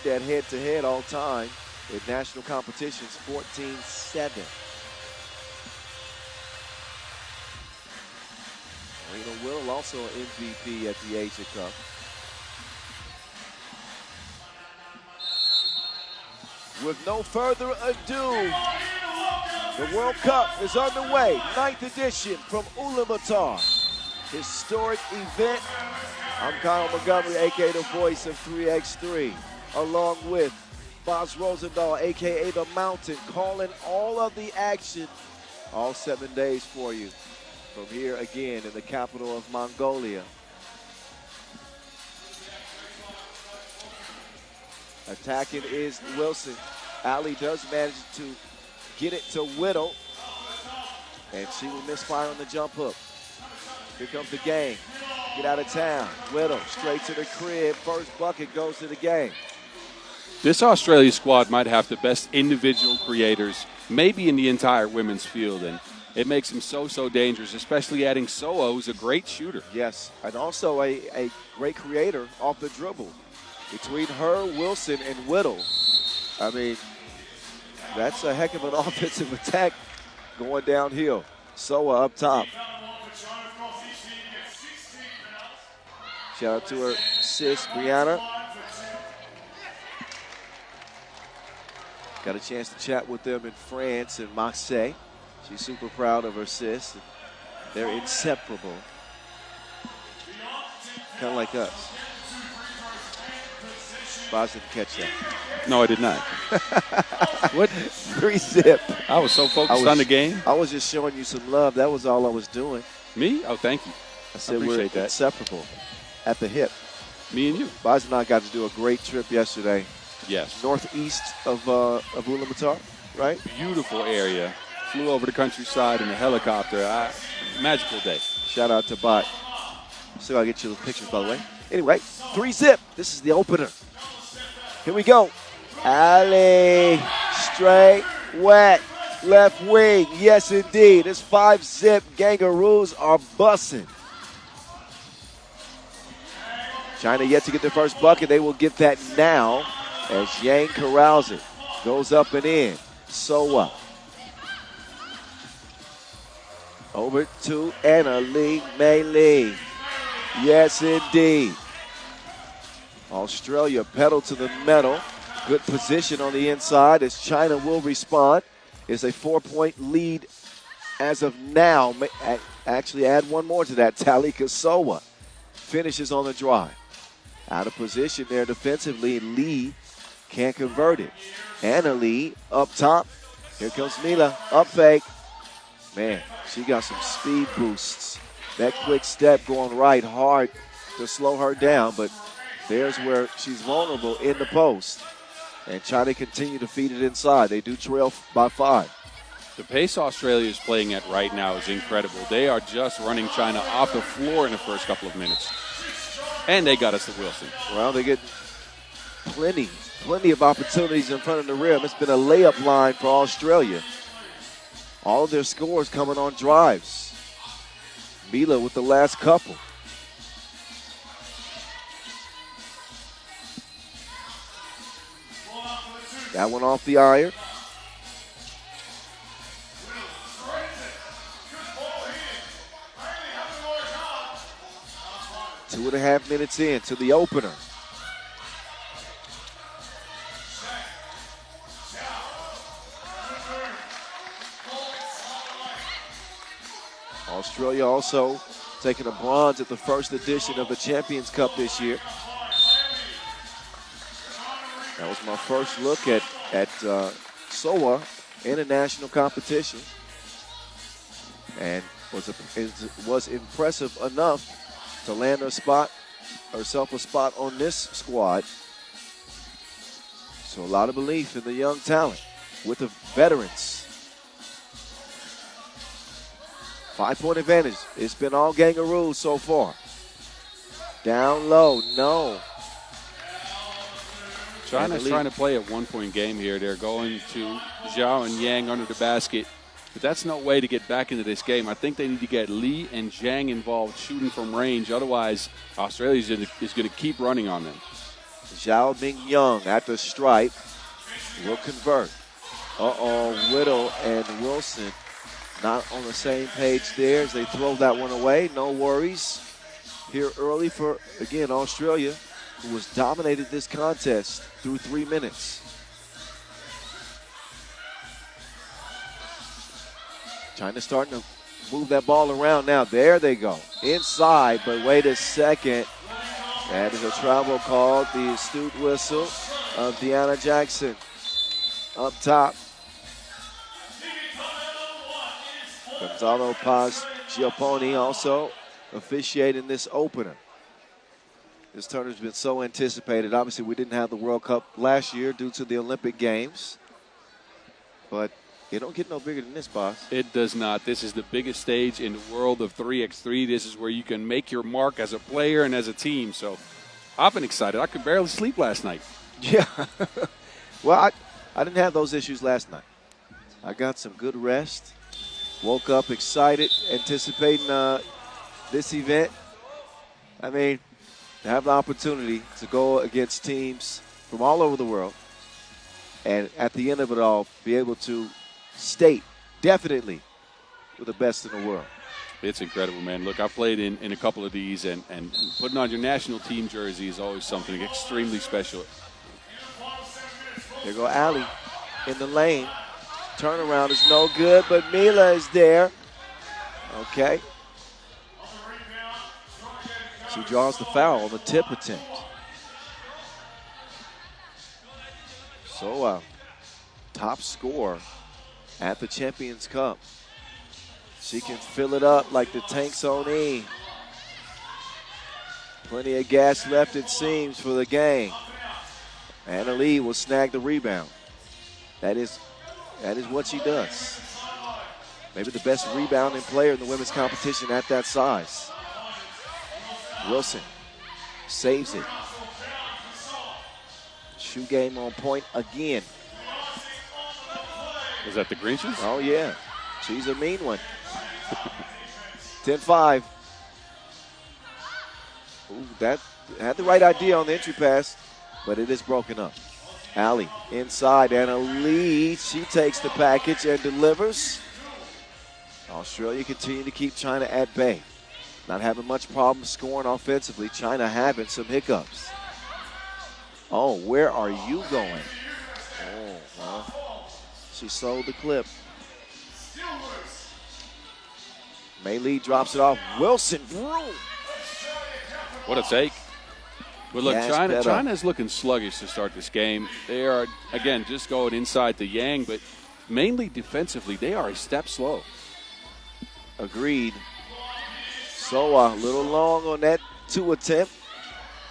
that head-to-head all time in national competitions, 14-7. Alina Will also an MVP at the Asia Cup. With no further ado, the World Cup is underway. 9th edition from Ulaanbaatar. Historic event. I'm Kyle Montgomery, a.k.a. the voice of 3x3, along with Boz Rosendahl, a.k.a. The Mountain, calling all of the action all 7 days for you from here again in the capital of Mongolia. Attacking is Wilson. Ali does manage to get it to Whittle, and she will misfire on the jump hook. Here comes the game. Get out of town. Whittle straight to the crib. First bucket goes to the game. This Australia squad might have the best individual creators, maybe in the entire women's field, and it makes them so dangerous, especially adding Soa, who's a great shooter. Yes, and also a great creator off the dribble. Between her, Wilson, and Whittle, I mean, that's a heck of an offensive attack going downhill. Soa up top. Shout out to her sis, Brianna. Got a chance to chat with them in France and Marseille. She's super proud of her sis. They're inseparable. Kind of like us. Boz didn't catch that. No, I did not. What? 3-zip. I was so focused on the game. I was just showing you some love. That was all I was doing. Me? Oh, thank you. I said we're inseparable at the hip. Me and you. Boz and I got to do a great trip yesterday. Yes. Northeast of Ulaanbaatar, right? Beautiful area. Flew over the countryside in a helicopter. Magical day. Shout out to Bot. Still gotta get you the pictures, by the way. Anyway, 3-zip. This is the opener. Here we go. Ali, straight, wet, left wing. Yes, indeed. This 5-zip. Kangaroos are bussing. China yet to get their first bucket. They will get that now as Yang corrals it. Goes up and in. Soa. Over to Anna Lee Mei Lee. Yes, indeed. Australia pedal to the metal. Good position on the inside as China will respond. It's a 4-point lead as of now. Actually, add one more to that. Talika Soa finishes on the drive. Out of position there defensively. Lee can't convert it. Anna Lee up top. Here comes Mila. Up fake. Man, she got some speed boosts. That quick step going right, hard to slow her down, but there's where she's vulnerable in the post. And China continue to feed it inside. They do trail by 5. The pace Australia is playing at right now is incredible. They are just running China off the floor in the first couple of minutes. And they got us to Wilson. Well, they get plenty of opportunities in front of the rim. It's been a layup line for Australia. All of their scores coming on drives. Mila with the last couple. That one off the iron. Two and a half minutes in to the opener. Australia also taking a bronze at the first edition of the Champions Cup this year. That was my first look at Soa in a national competition, and was impressive enough to land herself a spot on this squad. So a lot of belief in the young talent with the veterans. 5-point advantage. It's been all Kangaroos so far. Down low, no. China's trying to play a 1-point game here. They're going to Zhao and Yang under the basket. But that's no way to get back into this game. I think they need to get Lee and Zhang involved shooting from range. Otherwise, Australia is going to keep running on them. Zhao Ming Young at the stripe will convert. Whittle and Wilson not on the same page there as they throw that one away. No worries here early for, again, Australia, who has dominated this contest through 3 minutes. China starting to move that ball around now. There they go. Inside, but wait a second. That is a travel call, the astute whistle of Deanna Jackson up top. Gonzalo Paz Giappone also officiating this opener. This tournament's been so anticipated. Obviously, we didn't have the World Cup last year due to the Olympic Games. But it don't get no bigger than this, boss. It does not. This is the biggest stage in the world of 3x3. This is where you can make your mark as a player and as a team. So I've been excited. I could barely sleep last night. Yeah. Well, I didn't have those issues last night. I got some good rest. Woke up excited, anticipating this event. I mean, to have the opportunity to go against teams from all over the world and at the end of it all, be able to state definitely we're the best in the world. It's incredible, man. Look, I've played in a couple of these, and putting on your national team jersey is always something extremely special. There go Ali in the lane. Turnaround is no good, but Mila is there. Okay. She draws the foul on the tip attempt. So, top scorer at the Champions Cup. She can fill it up like the tanks on E. Plenty of gas left, it seems, for the gang. Anna Lee will snag the rebound. That is what she does. Maybe the best rebounding player in the women's competition at that size. Wilson saves it. Shoe game on point again. Was that the green shoes? Oh, yeah. She's a mean one. 10-5. Ooh, that had the right idea on the entry pass, but it is broken up. Allie inside, Anna Lee. She takes the package and delivers. Australia continue to keep China at bay. Not having much problem scoring offensively. China having some hiccups. Oh, where are you going? Oh, well, she sold the clip. Mei Lee drops it off. Wilson, vroom. What a take. But look, China is looking sluggish to start this game. They are, again, just going inside the Yang, but mainly defensively, they are a step slow. Agreed. So a little long on that 2 attempt.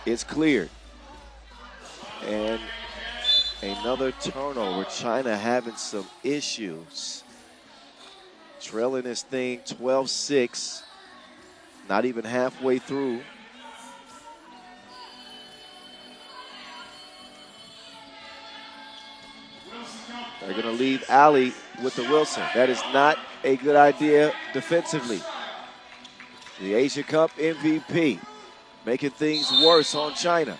It's cleared. And another turnover. China having some issues. Trailing this thing 12-6. Not even halfway through. They're going to leave Ali with the Wilson. That is not a good idea defensively. The Asia Cup MVP making things worse on China.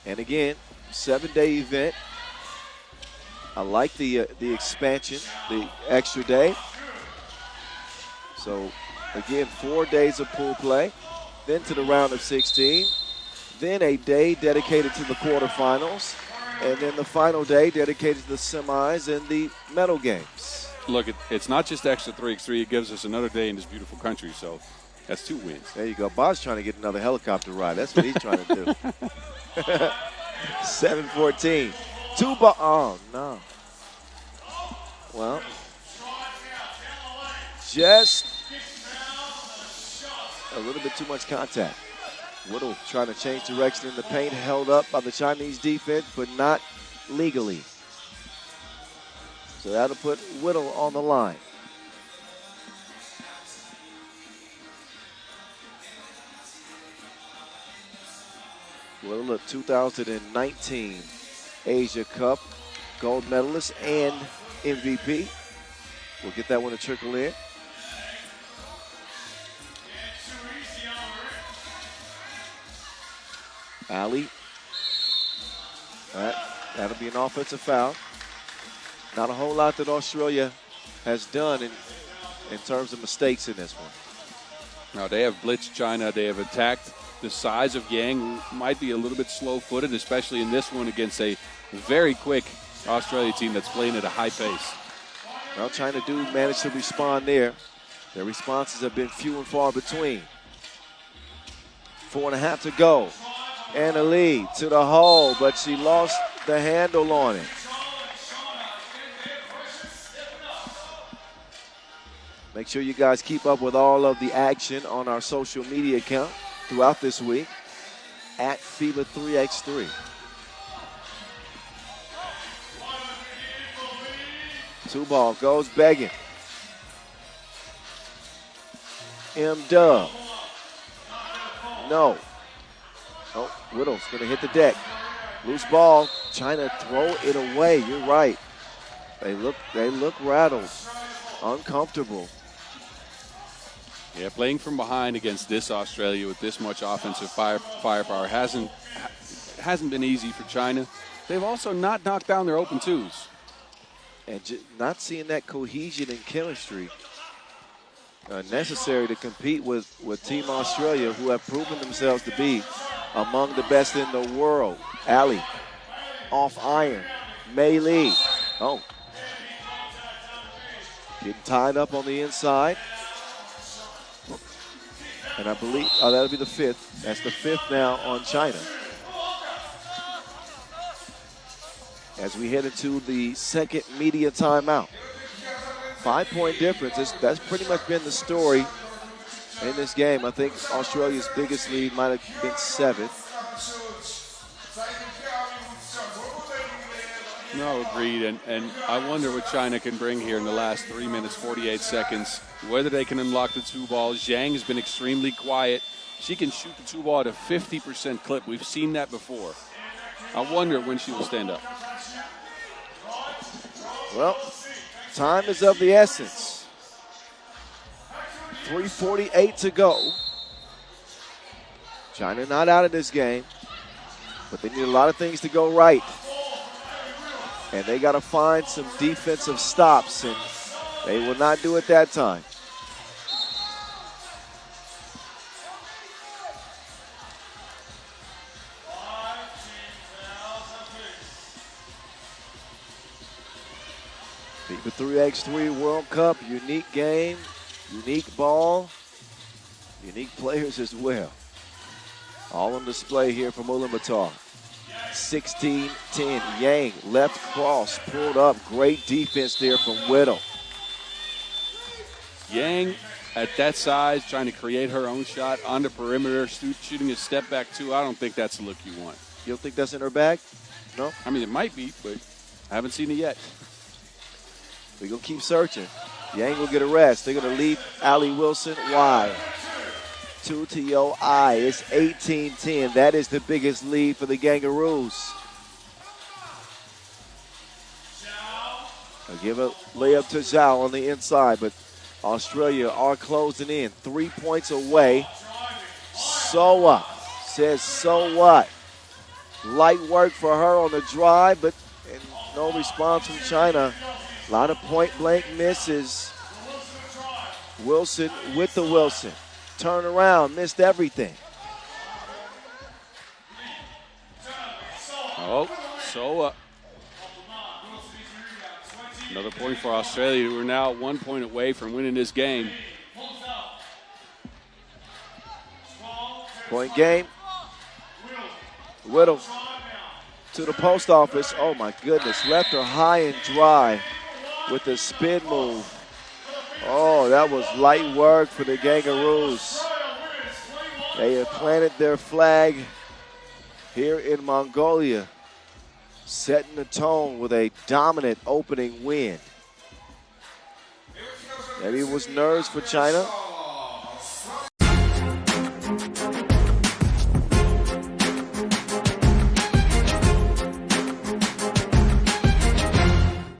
And again, 7-day event. I like the expansion, the extra day. So, again, 4 days of pool play, then to the round of 16, then a day dedicated to the quarterfinals, and then the final day dedicated to the semis and the medal games. Look, it's not just extra 3x3. It gives us another day in this beautiful country, so that's 2 wins. There you go. Bob's trying to get another helicopter ride. That's what he's trying to do. 7-14. Oh, no. Well, just a little bit too much contact. Whittle trying to change direction in the paint, held up by the Chinese defense, but not legally. So that'll put Whittle on the line. Whittle, a 2019 Asia Cup gold medalist and MVP. We'll get that one to trickle in. Ali. That'll be an offensive foul. Not a whole lot that Australia has done in terms of mistakes in this one. Now, they have blitzed China. They have attacked the size of Yang, who might be a little bit slow-footed, especially in this one against a very quick Australia team that's playing at a high pace. Well, China do manage to respond there. Their responses have been few and far between. 4.5 to go. And a lead to the hole, but she lost the handle on it. Make sure you guys keep up with all of the action on our social media account throughout this week at FIBA 3x3. Two ball goes begging. M-Dub. No. Oh, Whittle's going to hit the deck. Loose ball. China throw it away. You're right. They look rattled, uncomfortable. Yeah, playing from behind against this Australia with this much offensive firepower hasn't been easy for China. They've also not knocked down their open twos. And not seeing that cohesion and chemistry necessary to compete with Team Australia, who have proven themselves to be among the best in the world. Ali, off iron. Mei Lee. Oh. Getting tied up on the inside. And I believe, that'll be the fifth. That's the fifth now on China. As we head into the second media timeout. 5-point difference. That's pretty much been the story in this game. I think Australia's biggest lead might have been 7. No, agreed. And I wonder what China can bring here in the last 3 minutes, 48 seconds. Whether they can unlock the two balls. Zhang has been extremely quiet. She can shoot the two ball at a 50% clip. We've seen that before. I wonder when she will stand up. Well, time is of the essence. 3:48 to go. China not out of this game, but they need a lot of things to go right. And they got to find some defensive stops, and they will not do it that time. FIBA 3x3 World Cup, unique game, unique ball, unique players as well. All on display here from Ulaanbaatar. 16-10, Yang, left cross, pulled up. Great defense there from Whittle. Yang, at that size, trying to create her own shot on the perimeter, shooting a step back two. I don't think that's the look you want. You don't think that's in her bag? No? I mean, it might be, but I haven't seen it yet. We're going to keep searching. Yang will get a rest. They're going to lead Ali Wilson wide. 2 to your eye. It's 18-10. That is the biggest lead for the Kangaroos. I'll give a layup to Zhao on the inside, but Australia are closing in. 3 points away. So what? Says so what? Light work for her on the drive, but no response from China. A lot of point-blank misses. Wilson with the Wilson. Turn around, missed everything. Oh, so another point for Australia, who are now 1 point away from winning this game. Point game. Whittle to the post office. Oh my goodness, left her high and dry with the spin move. Oh, that was light work for the Kangaroos. They have planted their flag here in Mongolia, setting the tone with a dominant opening win. Maybe it was nerves for China.